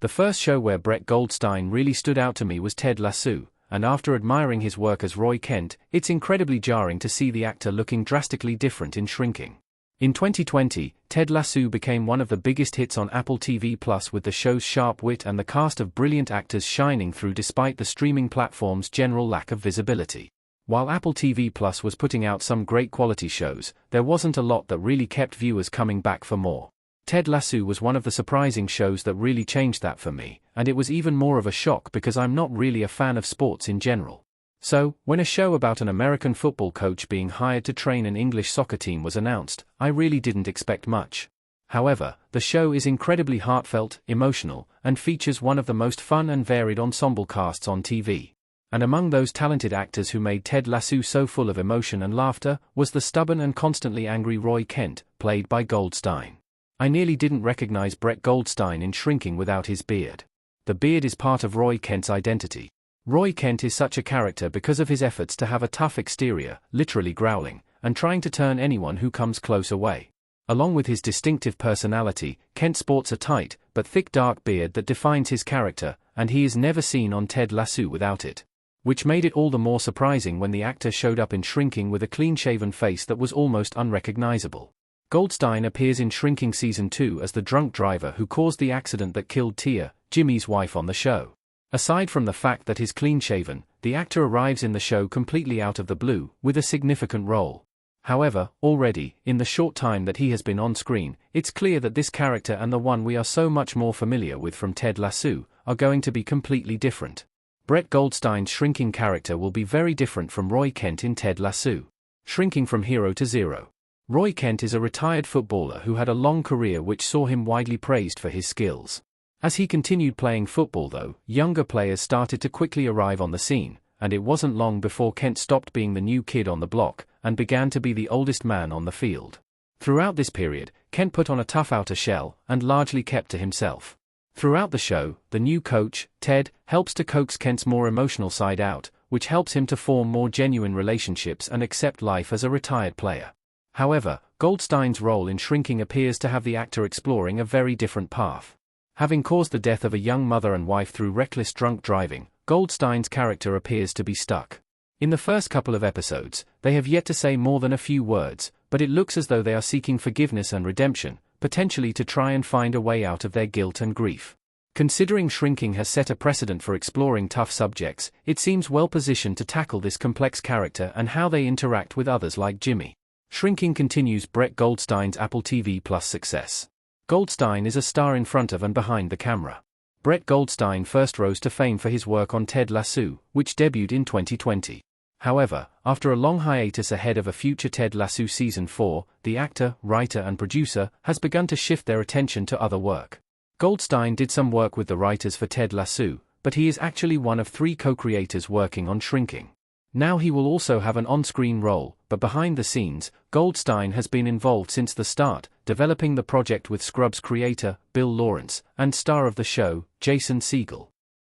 The first show where Brett Goldstein really stood out to me was Ted Lasso, and after admiring his work as Roy Kent, it's incredibly jarring to see the actor looking drastically different in Shrinking. In 2020, Ted Lasso became one of the biggest hits on Apple TV Plus, with the show's sharp wit and the cast of brilliant actors shining through despite the streaming platform's general lack of visibility. While Apple TV Plus was putting out some great quality shows, there wasn't a lot that really kept viewers coming back for more. Ted Lasso was one of the surprising shows that really changed that for me, and it was even more of a shock because I'm not really a fan of sports in general. So, when a show about an American football coach being hired to train an English soccer team was announced, I really didn't expect much. However, the show is incredibly heartfelt, emotional, and features one of the most fun and varied ensemble casts on TV. And among those talented actors who made Ted Lasso so full of emotion and laughter was the stubborn and constantly angry Roy Kent, played by Goldstein. I nearly didn't recognize Brett Goldstein in Shrinking without his beard. The beard is part of Roy Kent's identity. Roy Kent is such a character because of his efforts to have a tough exterior, literally growling, and trying to turn anyone who comes close away. Along with his distinctive personality, Kent sports a tight, but thick dark beard that defines his character, and he is never seen on Ted Lasso without it. Which made it all the more surprising when the actor showed up in Shrinking with a clean-shaven face that was almost unrecognizable. Goldstein appears in Shrinking Season 2 as the drunk driver who caused the accident that killed Tia, Jimmy's wife on the show. Aside from the fact that he's clean-shaven, the actor arrives in the show completely out of the blue, with a significant role. However, already, in the short time that he has been on screen, it's clear that this character and the one we are so much more familiar with from Ted Lasso are going to be completely different. Brett Goldstein's Shrinking character will be very different from Roy Kent in Ted Lasso. Shrinking from hero to zero. Roy Kent is a retired footballer who had a long career which saw him widely praised for his skills. As he continued playing football though, younger players started to quickly arrive on the scene, and it wasn't long before Kent stopped being the new kid on the block, and began to be the oldest man on the field. Throughout this period, Kent put on a tough outer shell, and largely kept to himself. Throughout the show, the new coach, Ted, helps to coax Kent's more emotional side out, which helps him to form more genuine relationships and accept life as a retired player. However, Goldstein's role in Shrinking appears to have the actor exploring a very different path. Having caused the death of a young mother and wife through reckless drunk driving, Goldstein's character appears to be stuck. In the first couple of episodes, they have yet to say more than a few words, but it looks as though they are seeking forgiveness and redemption, potentially to try and find a way out of their guilt and grief. Considering Shrinking has set a precedent for exploring tough subjects, it seems well positioned to tackle this complex character and how they interact with others like Jimmy. Shrinking continues Brett Goldstein's Apple TV Plus success. Goldstein is a star in front of and behind the camera. Brett Goldstein first rose to fame for his work on Ted Lasso, which debuted in 2020. However, after a long hiatus ahead of a future Ted Lasso Season 4, the actor, writer and producer has begun to shift their attention to other work. Goldstein did some work with the writers for Ted Lasso, but he is actually one of 3 co-creators working on Shrinking. Now he will also have an on-screen role, but behind the scenes, Goldstein has been involved since the start, developing the project with Scrubs creator, Bill Lawrence, and star of the show, Jason Segel.